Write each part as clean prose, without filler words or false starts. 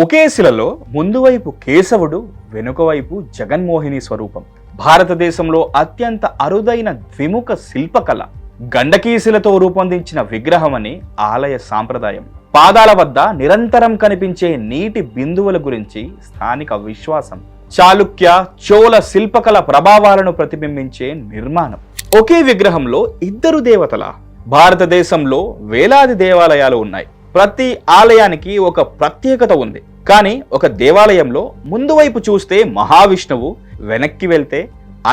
ఒకే శిలలో ముందు వైపు కేశవుడు, వెనుక వైపు జగన్మోహిని స్వరూపం. భారతదేశంలో అత్యంత అరుదైన ద్విముఖ శిల్పకళ. గండకీశిలతో రూపొందించిన విగ్రహమని ఆలయ సాంప్రదాయం. పాదాల వద్ద నిరంతరం కనిపించే నీటి బిందువుల గురించి స్థానిక విశ్వాసం. చాళుక్య, చోళ శిల్పకళ ప్రభావాలను ప్రతిబింబించే నిర్మాణం. ఒకే విగ్రహంలో ఇద్దరు దేవతల. భారతదేశంలో వేలాది దేవాలయాలు ఉన్నాయి. ప్రతి ఆలయానికి ఒక ప్రత్యేకత ఉంది. కానీ ఒక దేవాలయంలో ముందు వైపు చూస్తే మహావిష్ణువు, వెనక్కి వెళ్తే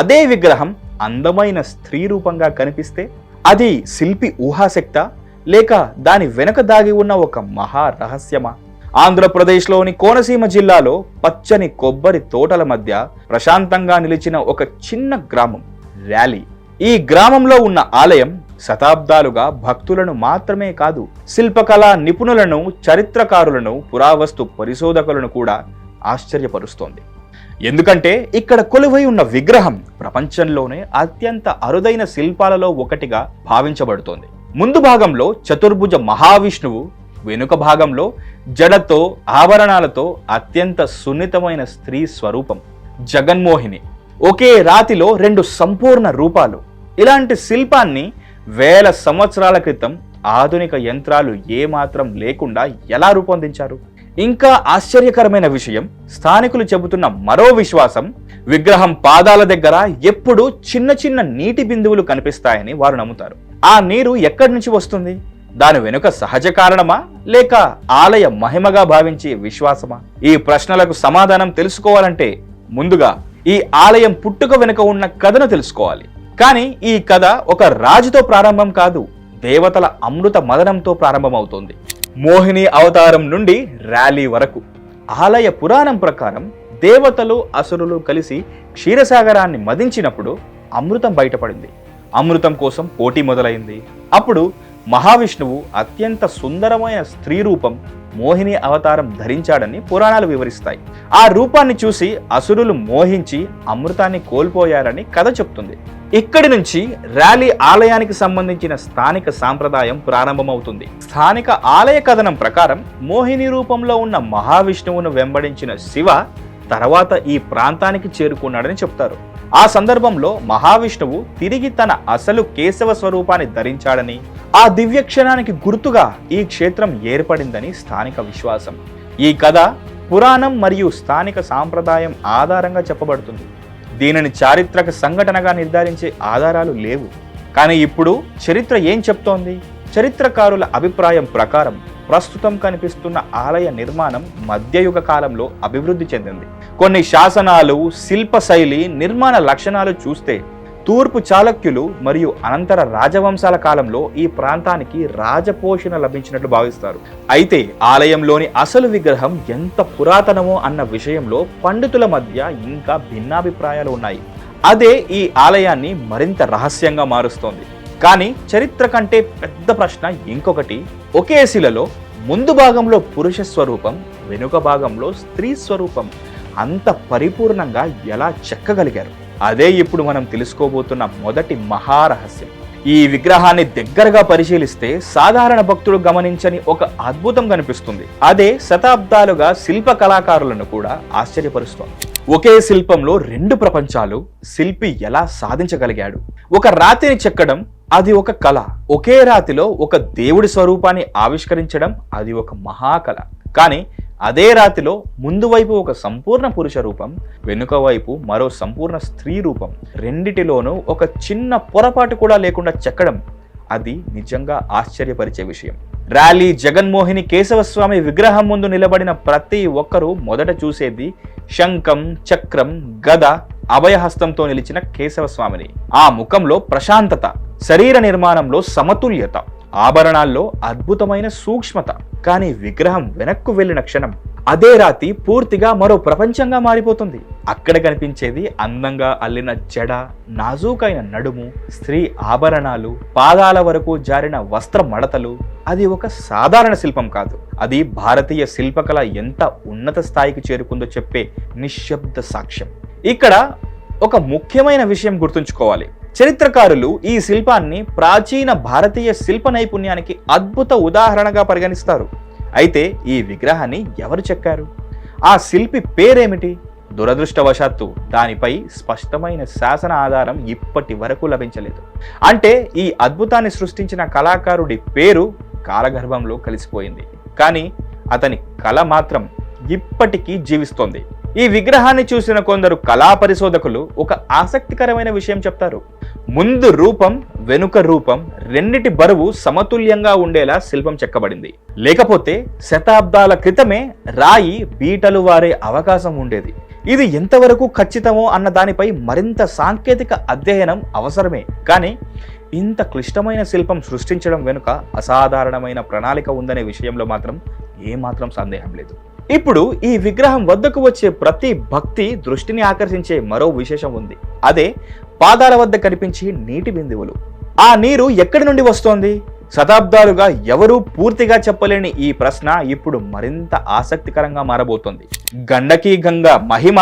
అదే విగ్రహం అందమైన స్త్రీ రూపంగా కనిపిస్తే అది శిల్పి ఊహాశక్త, లేక దాని వెనుక దాగి ఉన్న ఒక మహా రహస్యమా? ఆంధ్రప్రదేశ్లోని కోనసీమ జిల్లాలో పచ్చని కొబ్బరి తోటల మధ్య ప్రశాంతంగా నిలిచిన ఒక చిన్న గ్రామం ర్యాలీ. ఈ గ్రామంలో ఉన్న ఆలయం శతాబ్దాలుగా భక్తులను మాత్రమే కాదు, శిల్పకళా నిపుణులను, చరిత్రకారులను, పురావస్తు పరిశోధకులను కూడా ఆశ్చర్యపరుస్తోంది. ఎందుకంటే ఇక్కడ కొలువై ఉన్న విగ్రహం ప్రపంచంలోనే అత్యంత అరుదైన శిల్పాలలో ఒకటిగా భావించబడుతోంది. ముందు భాగంలో చతుర్భుజ మహావిష్ణువు, వెనుక భాగంలో జడతో, ఆభరణాలతో అత్యంత సున్నితమైన స్త్రీ స్వరూపం జగన్మోహిని. ఒకే రాతిలో రెండు సంపూర్ణ రూపాలు. ఇలాంటి శిల్పాన్ని వేల సంవత్సరాల క్రితం ఆధునిక యంత్రాలు ఏమాత్రం లేకుండా ఎలా రూపొందించారు? ఇంకా ఆశ్చర్యకరమైన విషయం, స్థానికులు చెబుతున్న మరో విశ్వాసం, విగ్రహం పాదాల దగ్గర ఎప్పుడూ చిన్న చిన్న నీటి బిందువులు కనిపిస్తాయని వారు నమ్ముతారు. ఆ నీరు ఎక్కడి నుంచి వస్తుంది? దాని వెనుక సహజ కారణమా, లేక ఆలయ మహిమగా భావించే విశ్వాసమా? ఈ ప్రశ్నలకు సమాధానం తెలుసుకోవాలంటే ముందుగా ఈ ఆలయం పుట్టుక వెనుక ఉన్న కథను తెలుసుకోవాలి. కానీ ఈ కథ ఒక రాజుతో ప్రారంభం కాదు, దేవతల అమృత మదనంతో ప్రారంభమవుతోంది. మోహిని అవతారం నుండి ర్యాలీ వరకు. ఆలయ పురాణం ప్రకారం దేవతలు, అసురులు కలిసి క్షీరసాగరాన్ని మదించినప్పుడు అమృతం బయటపడింది. అమృతం కోసం పోటీ మొదలైంది. అప్పుడు మహావిష్ణువు అత్యంత సుందరమైన స్త్రీ రూపం మోహిని అవతారం ధరించాడని పురాణాలు వివరిస్తాయి. ఆ రూపాన్ని చూసి అసురులు మోహించి అమృతాన్ని కోల్పోయారని కథ చెప్తుంది. ఇక్కడి నుంచి ర్యాలీ ఆలయానికి సంబంధించిన స్థానిక సాంప్రదాయం ప్రారంభమవుతుంది. స్థానిక ఆలయ కథనం ప్రకారం మోహిని రూపంలో ఉన్న మహావిష్ణువును వెంబడించిన శివ తర్వాత ఈ ప్రాంతానికి చేరుకున్నాడని చెప్తారు. ఆ సందర్భంలో మహావిష్ణువు తిరిగి తన అసలు కేశవ స్వరూపాన్ని ధరించాడని, ఆ దివ్య క్షణానికి గుర్తుగా ఈ క్షేత్రం ఏర్పడిందని స్థానిక విశ్వాసం. ఈ కథ పురాణం మరియు స్థానిక సాంప్రదాయం ఆధారంగా చెప్పబడుతుంది. దీనిని చారిత్రక సంఘటనగా నిర్ధారించే ఆధారాలు లేవు. కానీ ఇప్పుడు చరిత్ర ఏం చెప్తోంది? చరిత్రకారుల అభిప్రాయం ప్రకారం ప్రస్తుతం కనిపిస్తున్న ఆలయ నిర్మాణం మధ్యయుగ కాలంలో అభివృద్ధి చెందింది. కొన్ని శాసనాలు, శిల్పశైలి, నిర్మాణ లక్షణాలు చూస్తే తూర్పు చాళుక్యులు మరియు అనంతర రాజవంశాల కాలంలో ఈ ప్రాంతానికి రాజపోషణ లభించినట్లు భావిస్తారు. అయితే ఆలయంలోని అసలు విగ్రహం ఎంత పురాతనమో అన్న విషయంలో పండితుల మధ్య ఇంకా భిన్నాభిప్రాయాలు ఉన్నాయి. అదే ఈ ఆలయాన్ని మరింత రహస్యంగా మారుస్తోంది. కానీ చరిత్ర కంటే పెద్ద ప్రశ్న ఇంకొకటి, ఒకే శిలలో ముందు భాగంలో పురుష స్వరూపం, వెనుక భాగంలో స్త్రీ స్వరూపం అంత పరిపూర్ణంగా ఎలా చెక్కగలిగారు? అదే ఇప్పుడు మనం తెలుసుకోబోతున్న మొదటి మహారహస్యం. ఈ విగ్రహాన్ని దగ్గరగా పరిశీలిస్తే సాధారణ భక్తుడు గమనించని ఒక అద్భుతం కనిపిస్తుంది. అదే శతాబ్దాలుగా శిల్ప కళాకారులను కూడా ఆశ్చర్యపరుస్తోంది. ఒకే శిల్పంలో రెండు ప్రపంచాలు శిల్పి ఎలా సాధించగలిగాడు? ఒక రాతిని చెక్కడం అది ఒక కళ, ఒకే రాతిలో ఒక దేవుడి స్వరూపాన్ని ఆవిష్కరించడం అది ఒక మహాకళ. కానీ అదే రాతిలో ముందు వైపు ఒక సంపూర్ణ పురుష రూపం, వెనుక వైపు మరో సంపూర్ణ స్త్రీ రూపం, రెండిటిలోనూ ఒక చిన్న పొరపాటు కూడా లేకుండా చెక్కడం అది నిజంగా ఆశ్చర్యపరిచే విషయం. ర్యాలీ జగన్మోహిని కేశవస్వామి విగ్రహం ముందు నిలబడిన ప్రతి ఒక్కరూ మొదట చూసేది శంఖం, చక్రం, గద, అభయహస్తంతో నిలిచిన కేశవస్వామిని. ఆ ముఖంలో ప్రశాంతత, శరీర నిర్మాణంలో సమతుల్యత, ఆభరణాల్లో అద్భుతమైన సూక్ష్మత. కానీ విగ్రహం వెనక్కు వెళ్ళిన క్షణం అదే రాతి పూర్తిగా మరో ప్రపంచంగా మారిపోతుంది. అక్కడ కనిపించేది అందంగా అల్లిన జడ, నాజూకైన నడుము, స్త్రీ ఆభరణాలు, పాదాల వరకు జారిన వస్త్ర మడతలు. అది ఒక సాధారణ శిల్పం కాదు, అది భారతీయ శిల్పకళ ఎంత ఉన్నత స్థాయికి చేరుకుందో చెప్పే నిశ్శబ్ద సాక్ష్యం. ఇక్కడ ఒక ముఖ్యమైన విషయం గుర్తుంచుకోవాలి. చరిత్రకారులు ఈ శిల్పాన్ని ప్రాచీన భారతీయ శిల్ప నైపుణ్యానికి అద్భుత ఉదాహరణగా పరిగణిస్తారు. అయితే ఈ విగ్రహాన్ని ఎవరు చెక్కారు? ఆ శిల్పి పేరేమిటి? దురదృష్టవశాత్తు దానిపై స్పష్టమైన శాసన ఆధారం ఇప్పటి వరకు లభించలేదు. అంటే ఈ అద్భుతాన్ని సృష్టించిన కళాకారుడి పేరు కాలగర్భంలో కలిసిపోయింది, కానీ అతని కళ మాత్రం ఇప్పటికీ జీవిస్తోంది. ఈ విగ్రహాన్ని చూసిన కొందరు కళా పరిశోధకులు ఒక ఆసక్తికరమైన విషయం చెప్తారు. ముందు రూపం, వెనుక రూపం రెండిటి బరువు సమతుల్యంగా ఉండేలా శిల్పం చెక్కబడింది. లేకపోతే శతాబ్దాల క్రితమే రాయి బీటలు వారే అవకాశం ఉండేది. ఇది ఎంతవరకు ఖచ్చితమో అన్న దానిపై మరింత సాంకేతిక అధ్యయనం అవసరమే. కానీ ఇంత క్లిష్టమైన శిల్పం సృష్టించడం వెనుక అసాధారణమైన ప్రణాళిక ఉందనే విషయంలో మాత్రం ఏమాత్రం సందేహం లేదు. ఇప్పుడు ఈ విగ్రహం వద్దకు వచ్చే ప్రతి భక్తి దృష్టిని ఆకర్షించే మరో విశేషం ఉంది. అదే పాదాల వద్ద కనిపించే నీటి బిందువులు. ఆ నీరు ఎక్కడి నుండి వస్తోంది? శతాబ్దాలుగా ఎవరూ పూర్తిగా చెప్పలేని ఈ ప్రశ్న ఇప్పుడు మరింత ఆసక్తికరంగా మారబోతోంది. గండకీ గంగ మహిమ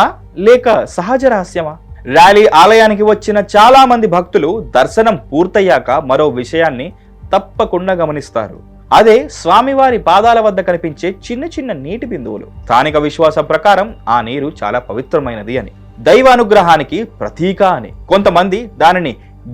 లేక సహజ రహస్యమా? ర్యాలీ ఆలయానికి వచ్చిన చాలా మంది భక్తులు దర్శనం పూర్తయ్యాక మరో విషయాన్ని తప్పకుండా గమనిస్తారు. అదే స్వామివారి పాదాల వద్ద కనిపించే చిన్న చిన్న నీటి బిందువులు. స్థానిక విశ్వాసం ప్రకారం ఆ నీరు చాలా పవిత్రమైనది అని, దైవానుగ్రహానికి ప్రతీక అని, కొంతమంది దానిని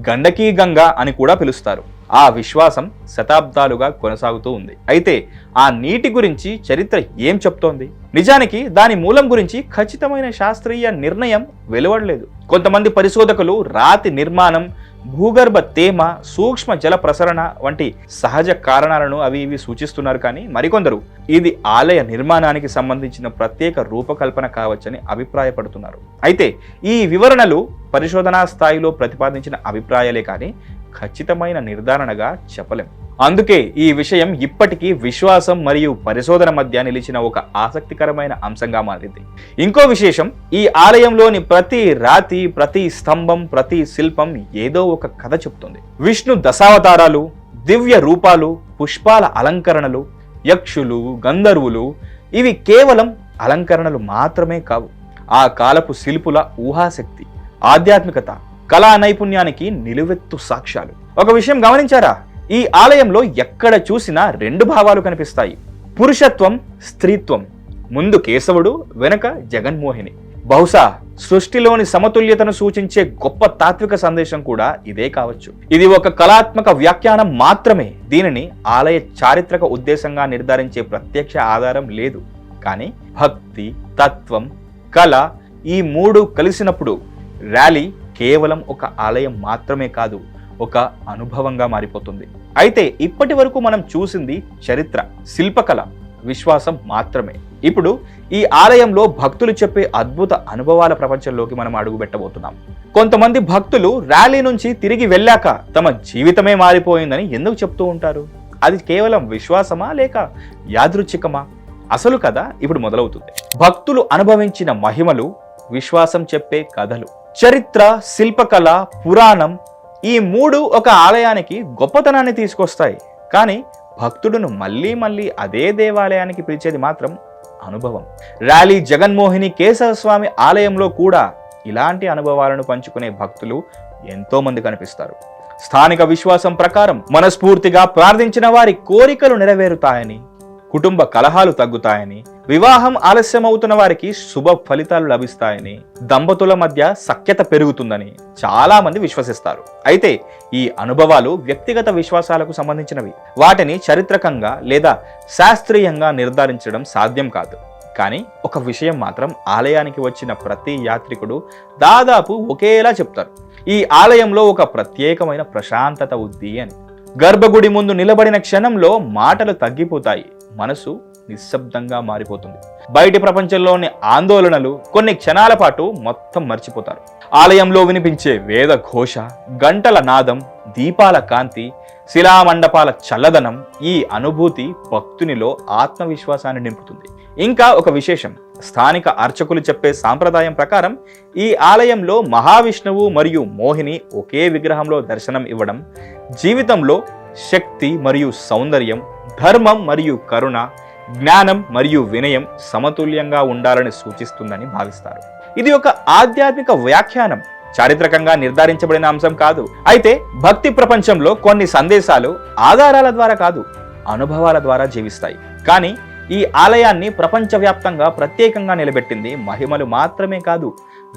గండకీ గంగ అని కూడా పిలుస్తారు. ఆ విశ్వాసం శతాబ్దాలుగా కొనసాగుతూ ఉంది. అయితే ఆ నీటి గురించి చరిత్ర ఏం చెప్తోంది? నిజానికి దాని మూలం గురించి ఖచ్చితమైన శాస్త్రీయ నిర్ణయం వెలువడలేదు. కొంతమంది పరిశోధకులు రాతి నిర్మాణం, భూగర్భ తేమ, సూక్ష్మ జల ప్రసరణ వంటి సహజ కారణాలను అవి ఇవి సూచిస్తున్నారు. కానీ మరికొందరు ఇది ఆలయ నిర్మాణానికి సంబంధించిన ప్రత్యేక రూపకల్పన కావచ్చని అభిప్రాయపడుతున్నారు. అయితే ఈ వివరణలు పరిశోధనా స్థాయిలో ప్రతిపాదించిన అభిప్రాయాలే కానీ ఖచ్చితమైన నిర్ధారణగా చెప్పలేం. అందుకే ఈ విషయం ఇప్పటికీ విశ్వాసం మరియు పరిశోధన మధ్య నిలిచిన ఒక ఆసక్తికరమైన అంశంగా మారింది. ఇంకో విశేషం, ఈ ఆలయంలోని ప్రతి రాతి, ప్రతి స్తంభం, ప్రతి శిల్పం ఏదో ఒక కథ చెప్తుంది. విష్ణు దశావతారాలు, దివ్య రూపాలు, పుష్పాల అలంకరణలు, యక్షులు, గంధర్వులు ఇవి కేవలం అలంకరణలు మాత్రమే కావు. ఆ కాలపు శిల్పుల ఊహాశక్తి, ఆధ్యాత్మికత, కళా నైపుణ్యానికి నిలువెత్తు సాక్ష్యాలు. ఒక విషయం గమనించారా? ఈ ఆలయంలో ఎక్కడ చూసినా రెండు భావాలు కనిపిస్తాయి. పురుషత్వం, స్త్రీత్వం. ముందు కేశవుడు, వెనక జగన్మోహిని. బహుశా సృష్టిలోని సమతుల్యతను సూచించే గొప్ప తాత్విక సందేశం కూడా ఇదే కావచ్చు. ఇది ఒక కళాత్మక వ్యాఖ్యానం మాత్రమే. దీనిని ఆలయ చారిత్రక ఉద్దేశంగా నిర్ధారించే ప్రత్యక్ష ఆధారం లేదు. కానీ భక్తి, తత్వం, కళ ఈ మూడు కలిసినప్పుడు ర్యాలీ కేవలం ఒక ఆలయం మాత్రమే కాదు, ఒక అనుభవంగా మారిపోతుంది. అయితే ఇప్పటి వరకు మనం చూసింది చరిత్ర, శిల్పకళ, విశ్వాసం మాత్రమే. ఇప్పుడు ఈ ఆలయంలో భక్తులు చెప్పే అద్భుత అనుభవాల ప్రపంచంలోకి మనం అడుగుపెట్టబోతున్నాం. కొంతమంది భక్తులు ర్యాలీ నుంచి తిరిగి వెళ్ళాక తమ జీవితమే మారిపోయిందని ఎందుకు చెప్తూ ఉంటారు? అది కేవలం విశ్వాసమా లేక యాదృచ్ఛికమా? అసలు కథ ఇప్పుడు మొదలవుతుంది. భక్తులు అనుభవించిన మహిమలు, విశ్వాసం చెప్పే కథలు. చరిత్ర, శిల్పకళ, పురాణం ఈ మూడు ఒక ఆలయానికి గొప్పతనాన్ని తీసుకొస్తాయి. కానీ భక్తుడును మళ్ళీ మళ్ళీ అదే దేవాలయానికి పిలిచేది మాత్రం అనుభవం. ర్యాలీ జగన్మోహిని కేశవస్వామి ఆలయంలో కూడా ఇలాంటి అనుభవాలను పంచుకునే భక్తులు ఎంతో మంది కనిపిస్తారు. స్థానిక విశ్వాసం ప్రకారం మనస్ఫూర్తిగా ప్రార్థించిన వారి కోరికలు నెరవేరుతాయని, కుటుంబ కలహాలు తగ్గుతాయని, వివాహం ఆలస్యమవుతున్న వారికి శుభ ఫలితాలు లభిస్తాయని, దంపతుల మధ్య సఖ్యత పెరుగుతుందని చాలా మంది విశ్వసిస్తారు. అయితే ఈ అనుభవాలు వ్యక్తిగత విశ్వాసాలకు సంబంధించినవి. వాటిని చారిత్రకంగా లేదా శాస్త్రీయంగా నిర్ధారించడం సాధ్యం కాదు. కానీ ఒక విషయం మాత్రం ఆలయానికి వచ్చిన ప్రతి యాత్రికుడు దాదాపు ఒకేలా చెప్తారు. ఈ ఆలయంలో ఒక ప్రత్యేకమైన ప్రశాంతత ఉంది అని. గర్భగుడి ముందు నిలబడిన క్షణంలో మాటలు తగ్గిపోతాయి, మనసు నిశ్శబ్దంగా మారిపోతుంది. బయటి ప్రపంచంలోని ఆందోళనలు కొన్ని క్షణాల పాటు మొత్తం మర్చిపోతారు. ఆలయంలో వినిపించే వేద ఘోష, గంటల నాదం, దీపాల కాంతి, శిలామండపాల చల్లదనం ఈ అనుభూతి భక్తునిలో ఆత్మవిశ్వాసాన్ని నింపుతుంది. ఇంకా ఒక విశేషం, స్థానిక అర్చకులు చెప్పే సాంప్రదాయం ప్రకారం ఈ ఆలయంలో మహావిష్ణువు మరియు మోహిని ఒకే విగ్రహంలో దర్శనం ఇవ్వడం జీవితంలో శక్తి మరియు సౌందర్యం, ధర్మం మరియు కరుణ, జ్ఞానం మరియు వినయం సమతుల్యంగా ఉండాలని సూచిస్తుందని భావిస్తారు. ఇది ఒక ఆధ్యాత్మిక వ్యాఖ్యానం, చారిత్రకంగా నిర్ధారించబడిన అంశం కాదు. అయితే భక్తి ప్రపంచంలో కొన్ని సందేశాలు ఆధారాల ద్వారా కాదు, అనుభవాల ద్వారా జీవిస్తాయి. కానీ ఈ ఆలయాన్ని ప్రపంచవ్యాప్తంగా ప్రత్యేకంగా నిలబెట్టింది మహిమలు మాత్రమే కాదు,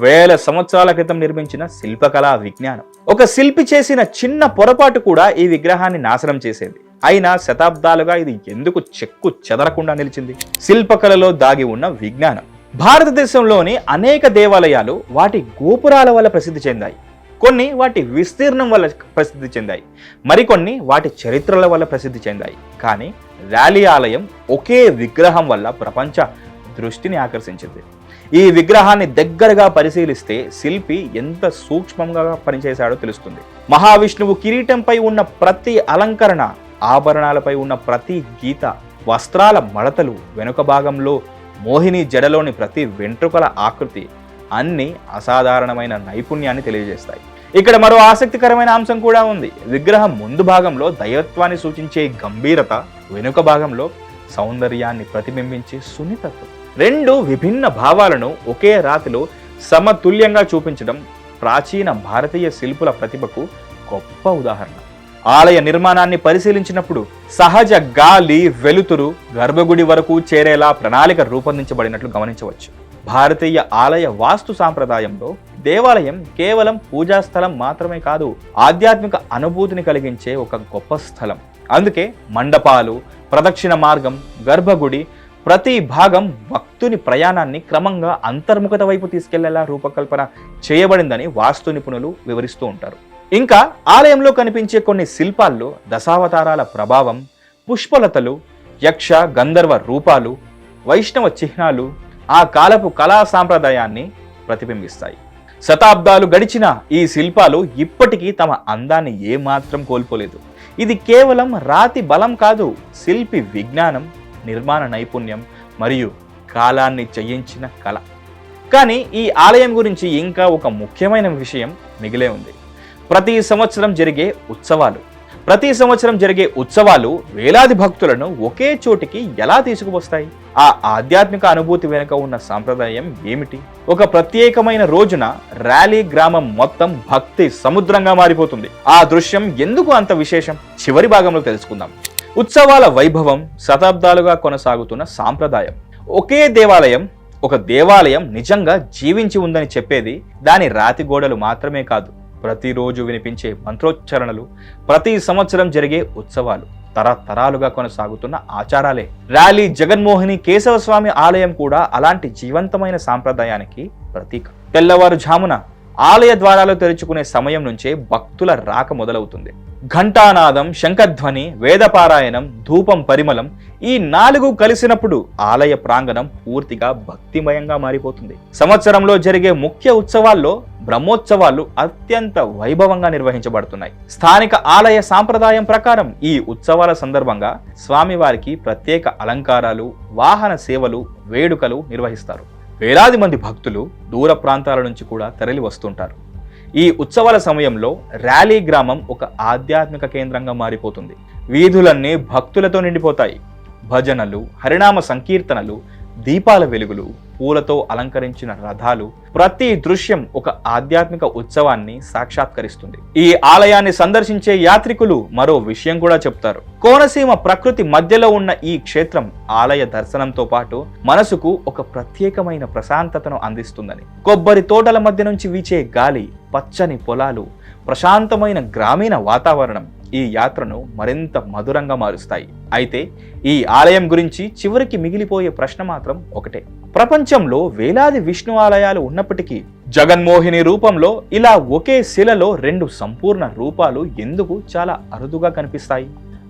వేల సంవత్సరాల క్రితం నిర్మించిన శిల్పకళా విజ్ఞానం. ఒక శిల్పి చేసిన చిన్న పొరపాటు కూడా ఈ విగ్రహాన్ని నాశనం చేసేది. అయినా శతాబ్దాలుగా ఇది ఎందుకు చెక్కు చెదరకుండా నిలిచింది? శిల్పకళలో దాగి ఉన్న విజ్ఞానం. భారతదేశంలోని అనేక దేవాలయాలు వాటి గోపురాల వల్ల ప్రసిద్ధి చెందాయి. కొన్ని వాటి విస్తీర్ణం వల్ల ప్రసిద్ధి చెందాయి, మరికొన్ని వాటి చరిత్రల వల్ల ప్రసిద్ధి చెందాయి. కానీ ర్యాలీ ఆలయం ఒకే విగ్రహం వల్ల ప్రపంచ దృష్టిని ఆకర్షించింది. ఈ విగ్రహాన్ని దగ్గరగా పరిశీలిస్తే శిల్పి ఎంత సూక్ష్మంగా పనిచేశాడో తెలుస్తుంది. మహావిష్ణువు కిరీటంపై ఉన్న ప్రతి అలంకరణ, ఆభరణాలపై ఉన్న ప్రతి గీత, వస్త్రాల మడతలు, వెనుక భాగంలో మోహిని జడలోని ప్రతి వెంట్రుకల ఆకృతి అన్ని అసాధారణమైన నైపుణ్యాన్ని తెలియజేస్తాయి. ఇక్కడ మరో ఆసక్తికరమైన అంశం కూడా ఉంది. విగ్రహం ముందు భాగంలో దైవత్వాన్ని సూచించే గంభీరత, వెనుక భాగంలో సౌందర్యాన్ని ప్రతిబింబించే సున్నితత్వం. రెండు విభిన్న భావాలను ఒకే రాతిలో సమతుల్యంగా చూపించడం ప్రాచీన భారతీయ శిల్పుల ప్రతిభకు గొప్ప ఉదాహరణ. ఆలయ నిర్మాణాన్ని పరిశీలించినప్పుడు సహజ గాలి, వెలుతురు గర్భగుడి వరకు చేరేలా ప్రణాళిక రూపొందించబడినట్లు గమనించవచ్చు. భారతీయ ఆలయ వాస్తు సాంప్రదాయంలో దేవాలయం కేవలం పూజా స్థలం మాత్రమే కాదు, ఆధ్యాత్మిక అనుభూతిని కలిగించే ఒక గొప్ప స్థలం. అందుకే మండపాలు, ప్రదక్షిణ మార్గం, గర్భగుడి ప్రతి భాగం భక్తుని ప్రయాణాన్ని క్రమంగా అంతర్ముఖత వైపు తీసుకెళ్లేలా రూపకల్పన చేయబడిందని వాస్తు నిపుణులు వివరిస్తూ ఉంటారు. ఇంకా ఆలయంలో కనిపించే కొన్ని శిల్పాల్లో దశావతారాల ప్రభావం, పుష్పలతలు, యక్ష గంధర్వ రూపాలు, వైష్ణవ చిహ్నాలు ఆ కాలపు కళా సాంప్రదాయాన్ని ప్రతిబింబిస్తాయి. శతాబ్దాలు గడిచిన ఈ శిల్పాలు ఇప్పటికీ తమ అందాన్ని ఏమాత్రం కోల్పోలేదు. ఇది కేవలం రాతి బలం కాదు, శిల్పి విజ్ఞానం, నిర్మాణ నైపుణ్యం మరియు కాలాన్ని జయించిన కళ. కానీ ఈ ఆలయం గురించి ఇంకా ఒక ముఖ్యమైన విషయం మిగిలే ఉంది. ప్రతి సంవత్సరం జరిగే ఉత్సవాలు వేలాది భక్తులను ఒకే చోటికి ఎలా తీసుకువస్తాయి? ఆ ఆధ్యాత్మిక అనుభూతి వెనుక ఉన్న సాంప్రదాయం ఏమిటి? ఒక ప్రత్యేకమైన రోజున ర్యాలీ గ్రామం మొత్తం భక్తి సముద్రంగా మారిపోతుంది. ఆ దృశ్యం ఎందుకు అంత విశేషం? చివరి భాగంలో తెలుసుకుందాం. ఉత్సవాల వైభవం, శతాబ్దాలుగా కొనసాగుతున్న సాంప్రదాయం. ఒక దేవాలయం నిజంగా జీవించి ఉందని చెప్పేది దాని రాతి గోడలు మాత్రమే కాదు, ప్రతిరోజు వినిపించే మంత్రోచ్చరణలు, ప్రతి సంవత్సరం జరిగే ఉత్సవాలు, తరతరాలుగా కొనసాగుతున్న ఆచారాలే. ర్యాలీ జగన్మోహిని కేశవస్వామి ఆలయం కూడా అలాంటి జీవంతమైన సాంప్రదాయానికి ప్రతీక. తెల్లవారుజామున ఆలయ ద్వారాలు తెరుచుకునే సమయం నుంచే భక్తుల రాక మొదలవుతుంది. ఘంటానాదం, శంఖధ్వని, వేదపారాయణం, ధూపం, పరిమళం ఈ 4 కలిసినప్పుడు ఆలయ ప్రాంగణం పూర్తిగా భక్తిమయంగా మారిపోతుంది. సంవత్సరంలో జరిగే ముఖ్య ఉత్సవాల్లో బ్రహ్మోత్సవాలు అత్యంత వైభవంగా నిర్వహించబడుతున్నాయి. స్థానిక ఆలయ సాంప్రదాయం ప్రకారం ఈ ఉత్సవాల సందర్భంగా స్వామివారికి ప్రత్యేక అలంకారాలు, వాహన సేవలు, వేడుకలు నిర్వహిస్తారు. వేలాది మంది భక్తులు దూర ప్రాంతాల నుంచి కూడా తరలి వస్తుంటారు. ఈ ఉత్సవాల సమయంలో ర్యాలీ గ్రామం ఒక ఆధ్యాత్మిక కేంద్రంగా మారిపోతుంది. వీధులన్నీ భక్తులతో నిండిపోతాయి. భజనలు, హరినామ సంకీర్తనలు, దీపాల వెలుగులు, పూలతో అలంకరించిన రథాలు, ప్రతి దృశ్యం ఒక ఆధ్యాత్మిక ఉత్సవాన్ని సాక్షాత్కరిస్తుంది. ఈ ఆలయాన్ని సందర్శించే యాత్రికులు మరో విషయం కూడా చెప్తారు. కోనసీమ ప్రకృతి మధ్యలో ఉన్న ఈ క్షేత్రం ఆలయ దర్శనంతో పాటు మనసుకు ఒక ప్రత్యేకమైన ప్రశాంతతను అందిస్తుందని. కొబ్బరి తోటల మధ్య నుంచి వీచే గాలి, పచ్చని పొలాలు, ప్రశాంతమైన గ్రామీణ వాతావరణం ఈ యాత్రను మరింత మధురంగా మారుస్తాయి. అయితే ఈ ఆలయం గురించి చివరికి మిగిలిపోయే ప్రశ్న మాత్రం ఒకటే. ప్రపంచంలో వేలాది విష్ణు ఆలయాలు ఉన్నప్పటికీ జగన్మోహిని రూపంలో ఇలా ఒకే శిలలో 2 సంపూర్ణ రూపాలు ఎందుకు చాలా అరుదుగా కనిపిస్తాయి?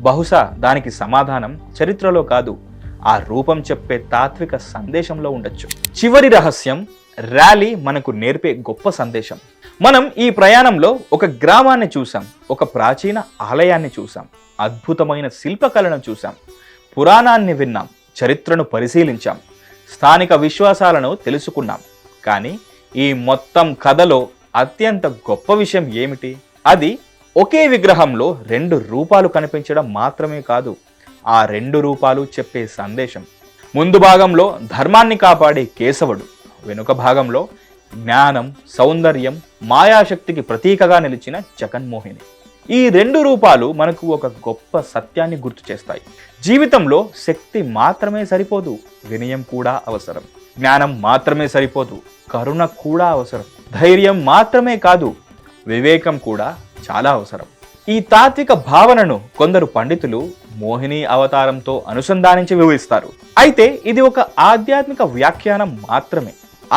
బహుశా దానికి సమాధానం చరిత్రలో కాదు, ఆ రూపం చెప్పే తాత్విక సందేశంలో ఉండొచ్చు. చివరి రహస్యం, ర్యాలీ మనకు నేర్పే గొప్ప సందేశం. మనం ఈ ప్రయాణంలో ఒక గ్రామాన్ని చూసాం, ఒక ప్రాచీన ఆలయాన్ని చూసాం, అద్భుతమైన శిల్పకళను చూసాం, పురాణాన్ని విన్నాం, చరిత్రను పరిశీలించాం, స్థానిక విశ్వాసాలను తెలుసుకున్నాం. కానీ ఈ మొత్తం కథలో అత్యంత గొప్ప విషయం ఏమిటి? అది ఒకే విగ్రహంలో 2 రూపాలు కనిపించడం మాత్రమే కాదు, ఆ 2 రూపాలు చెప్పే సందేశం. ముందు భాగంలో ధర్మాన్ని కాపాడే కేశవుడు, వెనుక భాగంలో జ్ఞానం, సౌందర్యం, మాయాశక్తికి ప్రతీకగా నిలిచిన జగన్మోహిని. ఈ రెండు రూపాలు మనకు ఒక గొప్ప సత్యాన్ని గుర్తు చేస్తాయి. జీవితంలో శక్తి మాత్రమే సరిపోదు, వినయం కూడా అవసరం. జ్ఞానం మాత్రమే సరిపోదు, కరుణ కూడా అవసరం. ధైర్యం మాత్రమే కాదు, వివేకం కూడా చాలా అవసరం. ఈ తాత్విక భావనను కొందరు పండితులు మోహిని అవతారంతో అనుసంధానించి వివరిస్తారు. అయితే ఇది ఒక ఆధ్యాత్మిక వ్యాఖ్యానం మాత్రమే.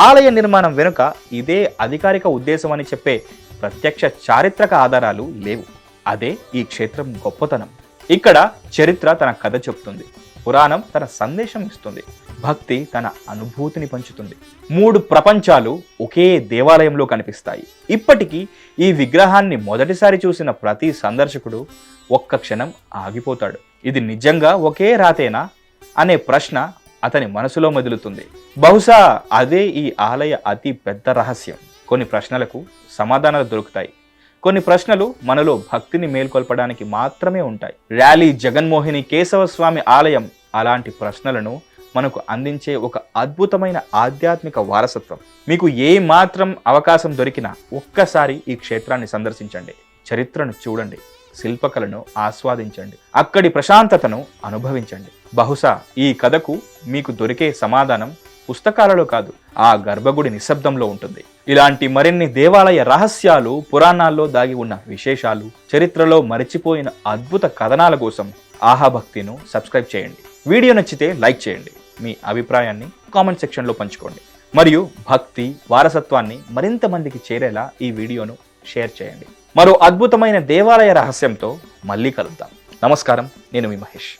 ఆలయ నిర్మాణం వెనుక ఇదే అధికారిక ఉద్దేశం అని చెప్పే ప్రత్యక్ష చారిత్రక ఆధారాలు లేవు. అదే ఈ క్షేత్రం గొప్పతనం. ఇక్కడ చరిత్ర తన కథ చెప్తుంది, పురాణం తన సందేశం ఇస్తుంది, భక్తి తన అనుభూతిని పంచుతుంది. 3 ప్రపంచాలు ఒకే దేవాలయంలో కనిపిస్తాయి. ఇప్పటికీ ఈ విగ్రహాన్ని మొదటిసారి చూసిన ప్రతి సందర్శకుడు ఒక్క క్షణం ఆగిపోతాడు. ఇది నిజంగా ఒకే రాతేనా అనే ప్రశ్న అతని మనసులో మెదులుతుంది. బహుశా అదే ఈ ఆలయ అతి పెద్ద రహస్యం. కొన్ని ప్రశ్నలకు సమాధానాలు దొరుకుతాయి, కొన్ని ప్రశ్నలు మనలో భక్తిని మేల్కొల్పడానికి మాత్రమే ఉంటాయి. ర్యాలీ జగన్మోహిని కేశవస్వామి ఆలయం అలాంటి ప్రశ్నలను మనకు అందించే ఒక అద్భుతమైన ఆధ్యాత్మిక వారసత్వం. మీకు ఏ మాత్రం అవకాశం దొరికినా ఒక్కసారి ఈ క్షేత్రాన్ని సందర్శించండి, చరిత్రను చూడండి, శిల్పకళను ఆస్వాదించండి, అక్కడి ప్రశాంతతను అనుభవించండి. బహుశా ఈ కథకు మీకు దొరికే సమాధానం పుస్తకాలలో కాదు, ఆ గర్భగుడి నిశ్శబ్దంలో ఉంటుంది. ఇలాంటి మరిన్ని దేవాలయ రహస్యాలు, పురాణాల్లో దాగి ఉన్న విశేషాలు, చరిత్రలో మరిచిపోయిన అద్భుత కథనాల కోసం ఆహాభక్తిను సబ్స్క్రైబ్ చేయండి. వీడియో నచ్చితే లైక్ చేయండి, మీ అభిప్రాయాన్ని కామెంట్ సెక్షన్లో పంచుకోండి, మరియు భక్తి వారసత్వాన్ని మరింత మందికి చేరేలా ఈ వీడియోను షేర్ చేయండి. మరో అద్భుతమైన దేవాలయ రహస్యంతో మళ్ళీ కలుద్దాం. నమస్కారం, నేను మీ మహేష్.